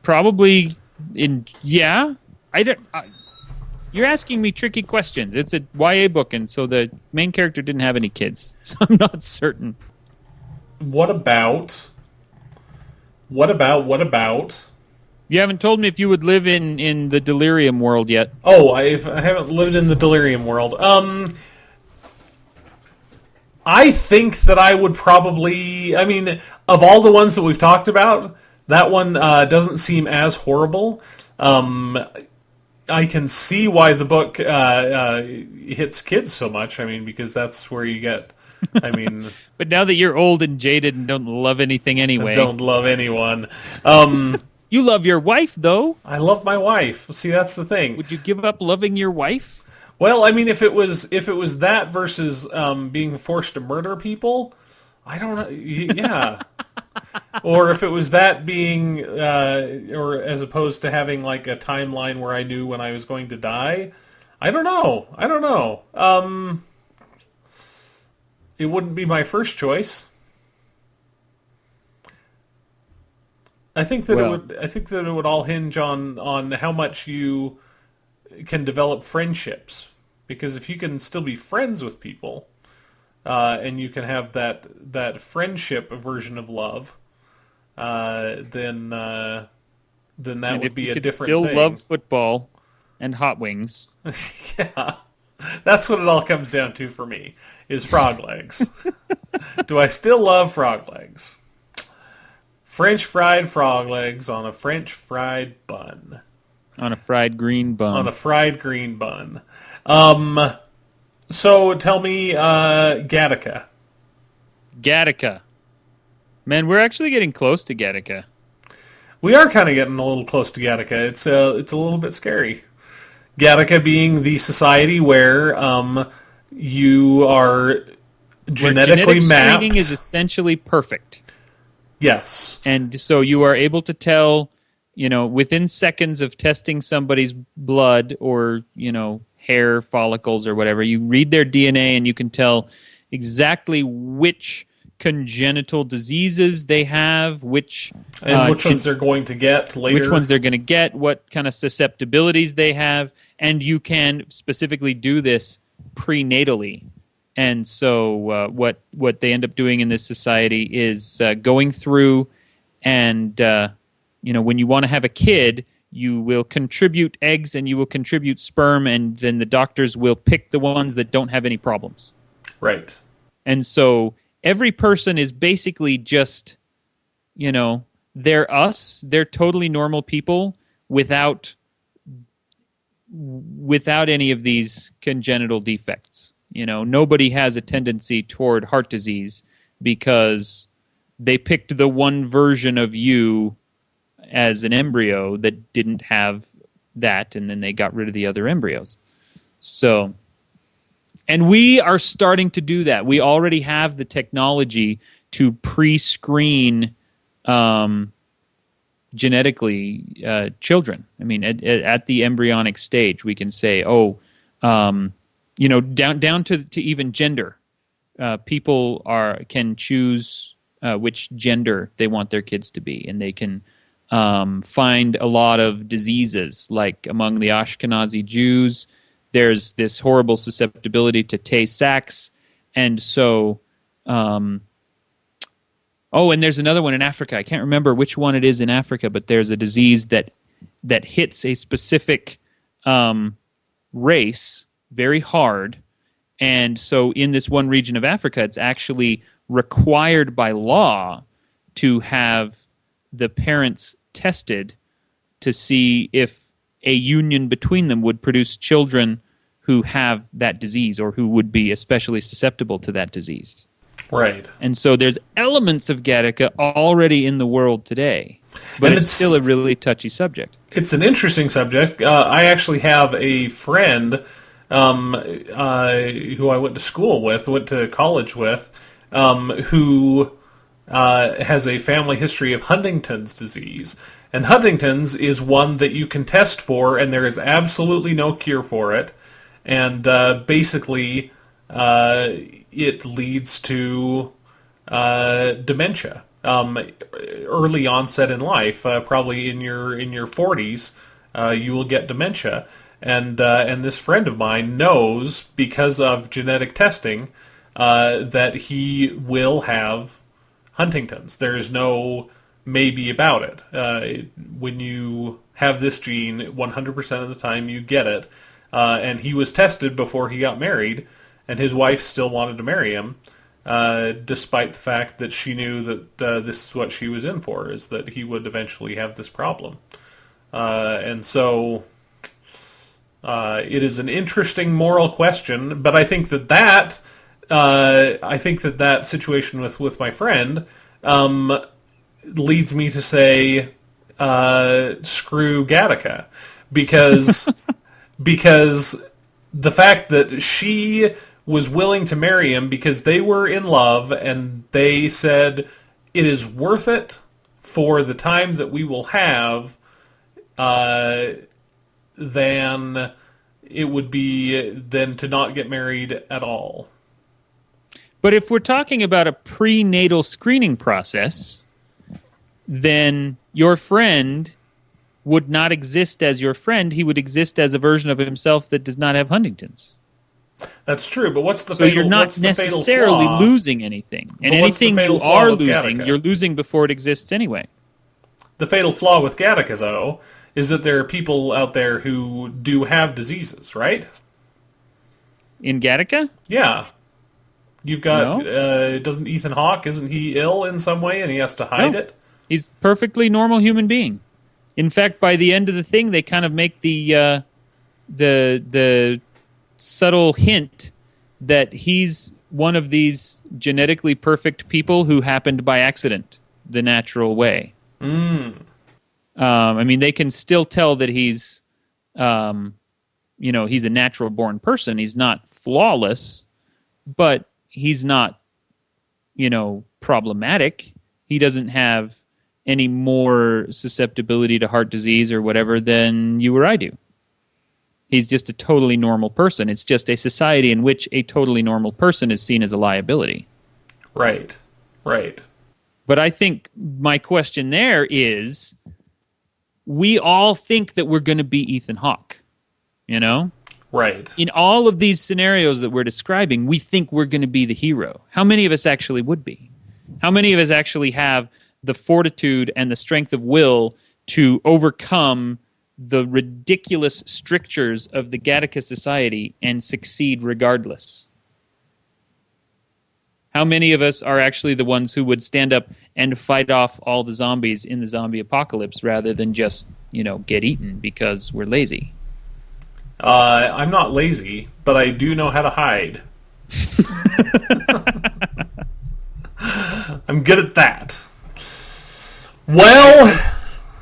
probably yeah. You're asking me tricky questions. It's a YA book, and so the main character didn't have any kids, so I'm not certain. What about? You haven't told me if you would live in the delirium world yet. Oh, I haven't lived in the delirium world. I think that I would probably... I mean, of all the ones that we've talked about, that one doesn't seem as horrible. I can see why the book hits kids so much. I mean, because that's where you get... I mean... But now that you're old and jaded and don't love anything anyway... Don't love anyone. You love your wife, though. I love my wife. See, that's the thing. Would you give up loving your wife? Well, I mean, if it was that versus being forced to murder people, I don't know. Yeah. Or if it was that being, or as opposed to having like a timeline where I knew when I was going to die, I don't know. It wouldn't be my first choice. I think that it would all hinge on how much you can develop friendships, because if you can still be friends with people, and you can have that friendship version of love, then that would be a different thing. Still love football and hot wings. Yeah, that's what it all comes down to for me, is frog legs. Do I still love frog legs? French fried frog legs on a French fried bun. On a fried green bun. On a fried green bun. So tell me, Gattaca. Gattaca. Man, we're actually getting close to Gattaca. We are kind of getting a little close to Gattaca. It's a little bit scary. Gattaca being the society where you are genetically mapped. Screening is essentially perfect. Yes. And so you are able to tell, within seconds of testing somebody's blood or, hair follicles or whatever, you read their DNA and you can tell exactly which congenital diseases they have, which ones they're going to get later. Which ones they're going to get, what kind of susceptibilities they have, and you can specifically do this prenatally. And so what they end up doing in this society is going through and, when you want to have a kid, you will contribute eggs and you will contribute sperm, and then the doctors will pick the ones that don't have any problems. Right. And so every person is basically just, they're us. They're totally normal people without any of these congenital defects. Nobody has a tendency toward heart disease because they picked the one version of you as an embryo that didn't have that, and then they got rid of the other embryos. So, and we are starting to do that. We already have the technology to pre-screen genetically children. I mean, at the embryonic stage, we can say, down to even gender. People can choose which gender they want their kids to be, and they can find a lot of diseases. Like among the Ashkenazi Jews, there's this horrible susceptibility to Tay-Sachs, and so and there's another one in Africa. I can't remember which one it is in Africa, but there's a disease that hits a specific race very hard. And so in this one region of Africa, it's actually required by law to have the parents tested to see if a union between them would produce children who have that disease or who would be especially susceptible to that disease. Right. And so there's elements of Gattaca already in the world today, but it's still a really touchy subject. It's an interesting subject. I actually have a friend who I went to college with, who has a family history of Huntington's disease. And Huntington's is one that you can test for, and there is absolutely no cure for it. And basically, it leads to dementia. early onset in life, probably in your 40s, you will get dementia. And this friend of mine knows, because of genetic testing, that he will have Huntington's. There's no maybe about it. When you have this gene, 100% of the time you get it. And he was tested before he got married, and his wife still wanted to marry him, despite the fact that she knew that this is what she was in for, is that he would eventually have this problem. And so it is an interesting moral question, but I think that situation with my friend leads me to say screw Gattaca, because the fact that she was willing to marry him because they were in love and they said it is worth it for the time that we will have, than it would be then to not get married at all. But if we're talking about a prenatal screening process, then your friend would not exist as your friend. He would exist as a version of himself that does not have Huntington's. That's true, but what's the so fatal, you're not what's the necessarily fatal flaw? Losing anything. And But what's the anything fatal you flaw are with losing, Gattaca? you're losing before it exists anyway. The fatal flaw with Gattaca, though, is that there are people out there who do have diseases, right? In Gattaca? Yeah. You've got, No. Doesn't Ethan Hawke, isn't he ill in some way and he has to hide No. it? He's a perfectly normal human being. In fact, by the end of the thing, they kind of make the subtle hint that he's one of these genetically perfect people who happened by accident, the natural way. I mean, they can still tell that he's, he's a natural-born person. He's not flawless, but he's not, problematic. He doesn't have any more susceptibility to heart disease or whatever than you or I do. He's just a totally normal person. It's just a society in which a totally normal person is seen as a liability. Right. But I think my question there is, we all think that we're going to be Ethan Hawke, Right. In all of these scenarios that we're describing, we think we're going to be the hero. How many of us actually would be? How many of us actually have the fortitude and the strength of will to overcome the ridiculous strictures of the Gattaca society and succeed regardless? How many of us are actually the ones who would stand up and fight off all the zombies in the zombie apocalypse rather than just, get eaten because we're lazy? I'm not lazy, but I do know how to hide. I'm good at that. Well,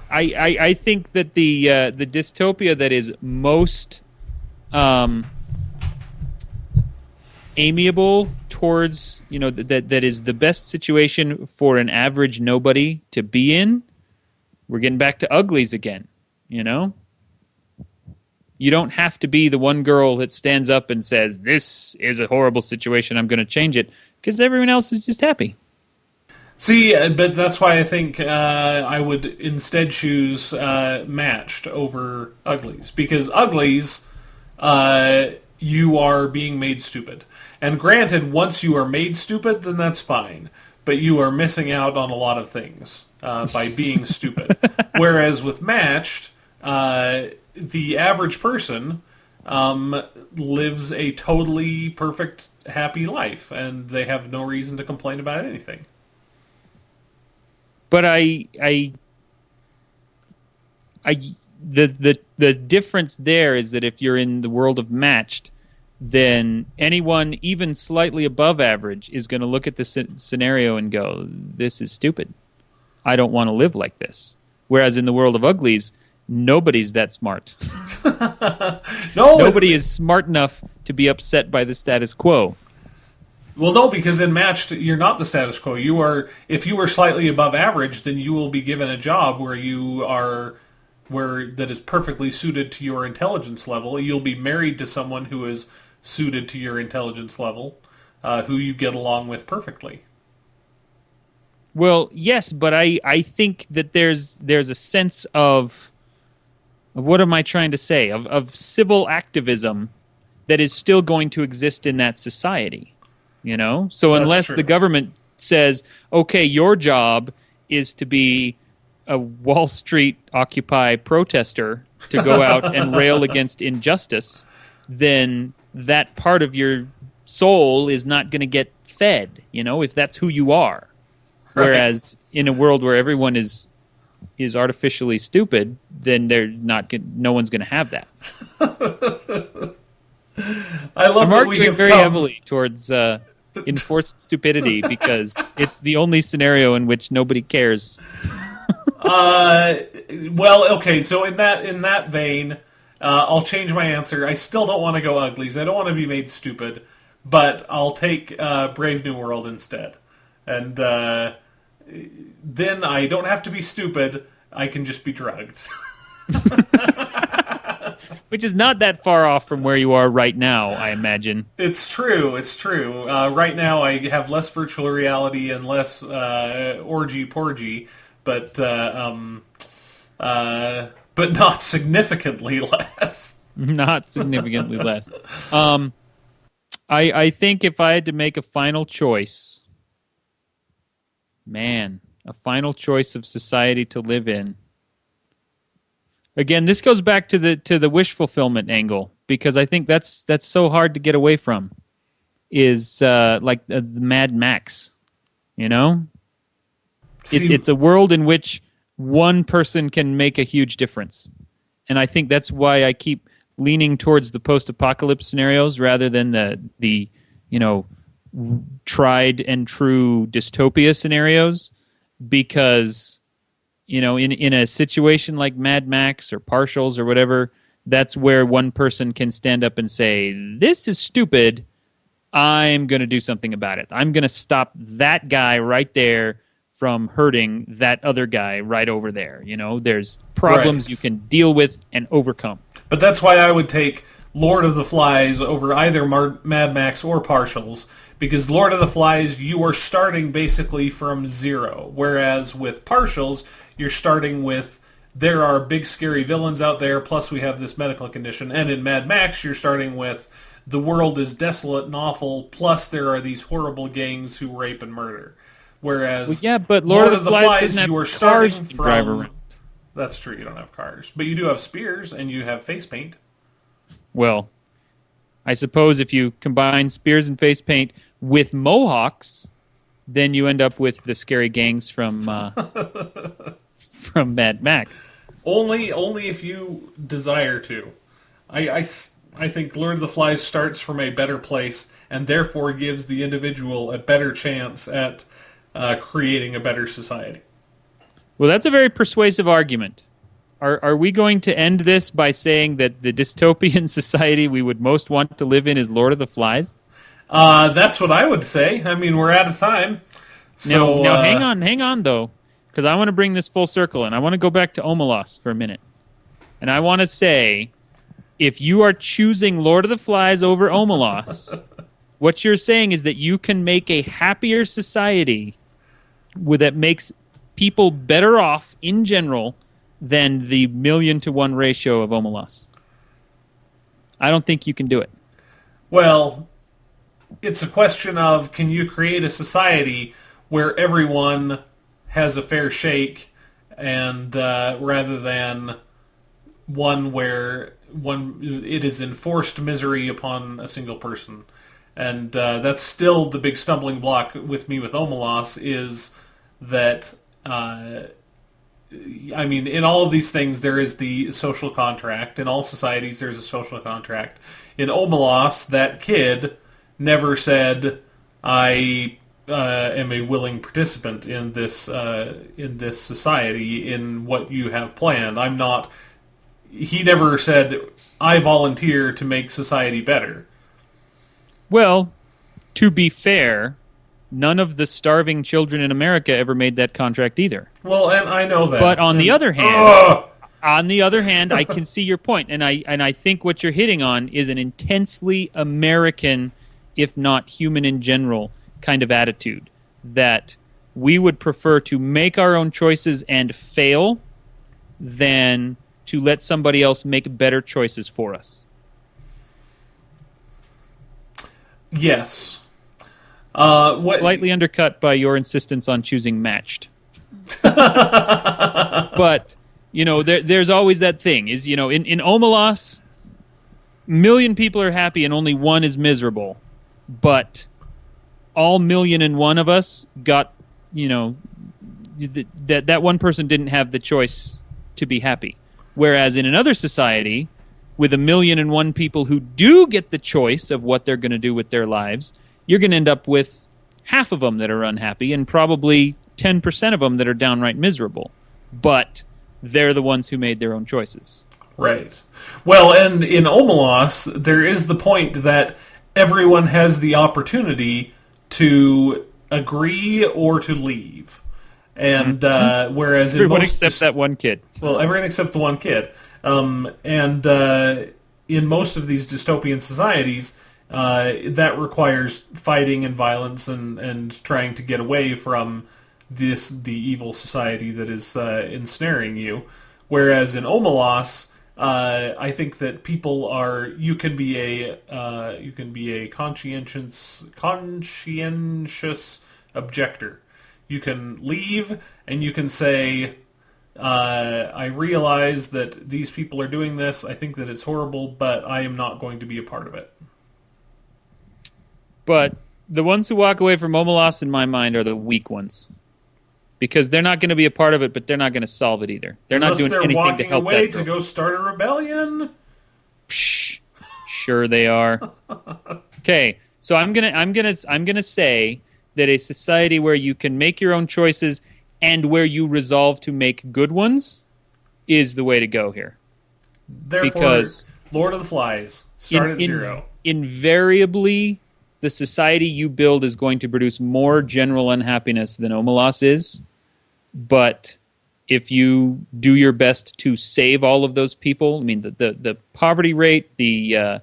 I think that the dystopia that is most amiable towards, that is the best situation for an average nobody to be in, we're getting back to Uglies again, You don't have to be the one girl that stands up and says, this is a horrible situation, I'm going to change it, because everyone else is just happy. See, but that's why I think I would instead choose Matched over Uglies. Because Uglies, you are being made stupid. And granted, once you are made stupid, then that's fine. But you are missing out on a lot of things by being stupid. Whereas with Matched, the average person lives a totally perfect, happy life. And they have no reason to complain about anything. But the difference there is that if you're in the world of Matched, then anyone even slightly above average is going to look at the scenario and go, this is stupid. I don't want to live like this. Whereas in the world of Uglies, nobody's that smart. Nobody is smart enough to be upset by the status quo. Well, no, because in Matched, you're not the status quo. You are, if you are slightly above average, then you will be given a job where that is perfectly suited to your intelligence level. You'll be married to someone who is suited to your intelligence level, who you get along with perfectly. Well, yes, but I think that there's a sense of what am I trying to say? Of civil activism that is still going to exist in that society. You know? So That's unless true. the government says, okay, your job is to be a Wall Street Occupy protester to go out and rail against injustice, then that part of your soul is not going to get fed, you know, if that's who you are. Right. Whereas in a world where everyone is artificially stupid, then no one's going to have that. I love I'm that we arguing have very come... heavily towards enforced stupidity because it's the only scenario in which nobody cares. Well, okay, so in that vein, I'll change my answer. I still don't want to go Uglies. I don't want to be made stupid, but I'll take Brave New World instead. And then I don't have to be stupid. I can just be drugged. Which is not that far off from where you are right now, I imagine. It's true. Right now I have less virtual reality and less orgy-porgy, but not significantly less. Not significantly less. I think if I had to make a final choice, a final choice of society to live in. Again, this goes back to the wish fulfillment angle because I think that's so hard to get away from. Is like the Mad Max, you know? It's a world in which one person can make a huge difference, and I think that's why I keep leaning towards the post-apocalypse scenarios rather than the tried and true dystopia scenarios, because in a situation like Mad Max or Partials or whatever, that's where one person can stand up and say, this is stupid, I'm going to do something about it. I'm going to stop that guy right there from hurting that other guy right over there. You know, there's problems you can deal with and overcome. But that's why I would take Lord of the Flies over either Mad Max or Partials, because Lord of the Flies, you are starting basically from zero, whereas with Partials, you're starting with, there are big scary villains out there, plus we have this medical condition, and in Mad Max, you're starting with, the world is desolate and awful, plus there are these horrible gangs who rape and murder. Whereas but Lord of the Flies doesn't you have are starting cars to from... drive around. That's true, you don't have cars. But you do have spears, and you have face paint. Well, I suppose if you combine spears and face paint with mohawks, then you end up with the scary gangs from from Mad Max. Only if you desire to. I think Lord of the Flies starts from a better place and therefore gives the individual a better chance at creating a better society. Well, that's a very persuasive argument. Are we going to end this by saying that the dystopian society we would most want to live in is Lord of the Flies? That's what I would say. I mean, we're out of time. So, now hang on, though, because I want to bring this full circle, and I want to go back to Omelas for a minute. And I want to say, if you are choosing Lord of the Flies over Omelas, what you're saying is that you can make a happier society that makes people better off in general than the 1,000,000-to-1 ratio of Omelas. I don't think you can do it. Well, it's a question of, can you create a society where everyone has a fair shake, and rather than one where it is enforced misery upon a single person. And that's still the big stumbling block with me with Omelas, is that I mean, in all of these things, there is the social contract. In all societies, there's a social contract. In Omelas, that kid never said, I am a willing participant in this society, in what you have planned. I'm not... He never said, I volunteer to make society better. Well, to be fair, none of the starving children in America ever made that contract either. Well, and I know that. But on the other hand, I can see your point, and I think what you're hitting on is an intensely American, if not human in general, kind of attitude that we would prefer to make our own choices and fail than to let somebody else make better choices for us. Yes. Slightly undercut by your insistence on choosing matched. But, there's always that thing. Is in Omelas, 1,000,000 people are happy and only one is miserable. But all 1,000,001 of us got, that one person didn't have the choice to be happy. Whereas in another society, with 1,000,001 people who do get the choice of what they're going to do with their lives, you're going to end up with half of them that are unhappy and probably 10% of them that are downright miserable. But they're the ones who made their own choices. Right. Well, and in Omelas, there is the point that everyone has the opportunity to agree or to leave. And whereas everyone except that one kid. Well, everyone except the one kid. And in most of these dystopian societies, that requires fighting and violence and trying to get away from the evil society that is ensnaring you. Whereas in Omelas, I think that people you can be a conscientious objector. You can leave and you can say, I realize that these people are doing this. I think that it's horrible, but I am not going to be a part of it. But the ones who walk away from Omelas, in my mind, are the weak ones. Because they're not going to be a part of it, but they're not going to solve it either. They're not doing anything to help that girl. Unless they're walking away to go start a rebellion. Psh, sure they are. Okay, so I'm gonna say that a society where you can make your own choices and where you resolve to make good ones is the way to go here. Therefore, because Lord of the Flies, start at 0. Invariably, the society you build is going to produce more general unhappiness than Omelas is. But if you do your best to save all of those people, I mean, the poverty rate, the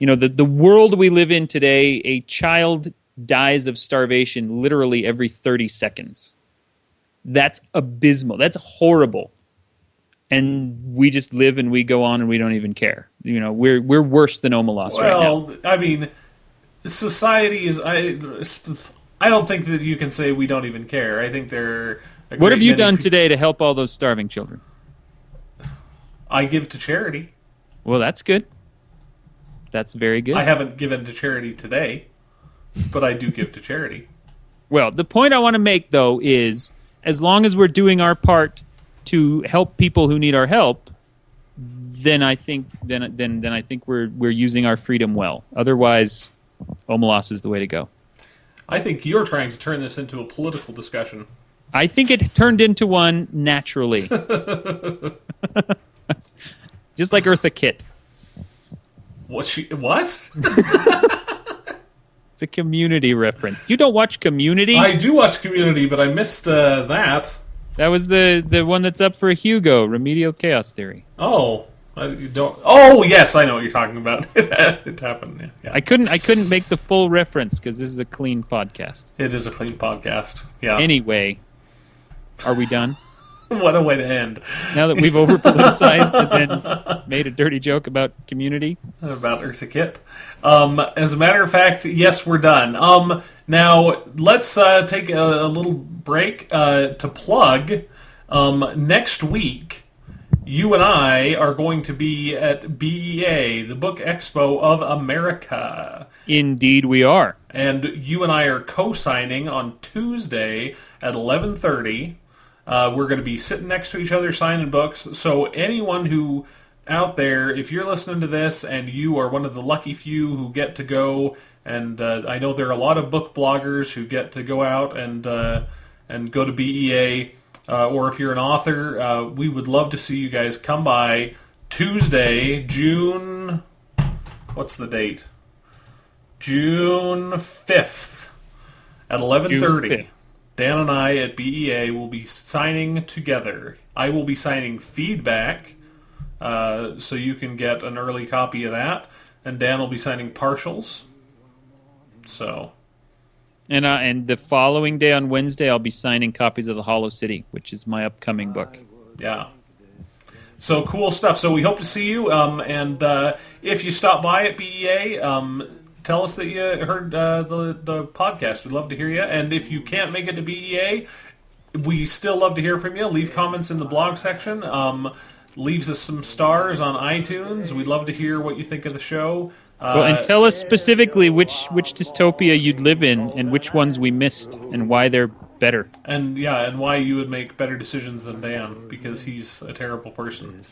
world we live in today, a child dies of starvation literally every 30 seconds. That's abysmal. That's horrible. And we just live and we go on and we don't even care. We're worse than Omelas right now. Well, I mean, society is... I don't think that you can say we don't even care. I think there... What have you done today to help all those starving children? I give to charity. Well, that's good. That's very good. I haven't given to charity today, but I do give to charity. Well, the point I want to make, though, is as long as we're doing our part to help people who need our help, then I think we're using our freedom well. Otherwise, Omelas is the way to go. I think you're trying to turn this into a political discussion. I think it turned into one naturally. Just like Eartha Kitt. What? It's a Community reference. You don't watch Community? I do watch Community, but I missed that. That was the one that's up for a Hugo, Remedial Chaos Theory. Oh, you don't. Oh, yes, I know what you're talking about. It happened. Yeah. I couldn't make the full reference because this is a clean podcast. It is a clean podcast. Yeah. Anyway, are we done? What a way to end. Now that we've over-politicized and then made a dirty joke about Community. About Eartha Kitt. As a matter of fact, yes, we're done. Now, let's take a little break to plug. Next week, you and I are going to be at BEA, the Book Expo of America. Indeed we are. And you and I are co-signing on Tuesday at 11:30. We're going to be sitting next to each other signing books. So anyone who out there, if you're listening to this and you are one of the lucky few who get to go, and I know there are a lot of book bloggers who get to go out and go to BEA, or if you're an author, we would love to see you guys come by Tuesday, June... What's the date? June 5th at 11:30. Dan and I at BEA will be signing together. I will be signing feedback, so you can get an early copy of that. And Dan will be signing partials. So. And the following day on Wednesday, I'll be signing copies of The Hollow City, which is my upcoming book. Yeah. So cool stuff. So we hope to see you. And if you stop by at BEA, tell us that you heard the podcast. We'd love to hear you. And if you can't make it to BEA, we still love to hear from you. Leave comments in the blog section. Leaves us some stars on iTunes. We'd love to hear what you think of the show. And tell us specifically which dystopia you'd live in and which ones we missed and why they're better. And why you would make better decisions than Dan, because he's a terrible person.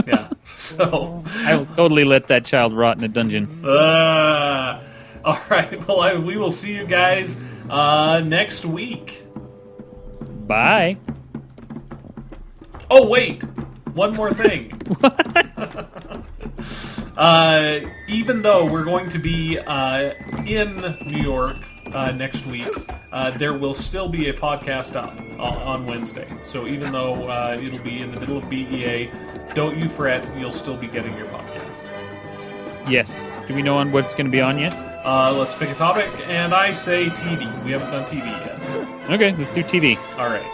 Yeah. So I'll totally let that child rot in a dungeon. All right. Well, we will see you guys next week. Bye. Oh, wait. One more thing. Even though we're going to be in New York next week, there will still be a podcast up on Wednesday. So even though it'll be in the middle of BEA, don't you fret. You'll still be getting your podcast. Yes. Do we know on what it's going to be on yet? Let's pick a topic, and I say TV. We haven't done TV yet. Okay, let's do TV. All right.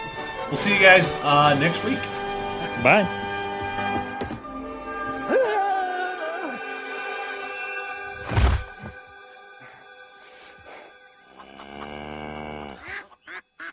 We'll see you guys next week. Bye.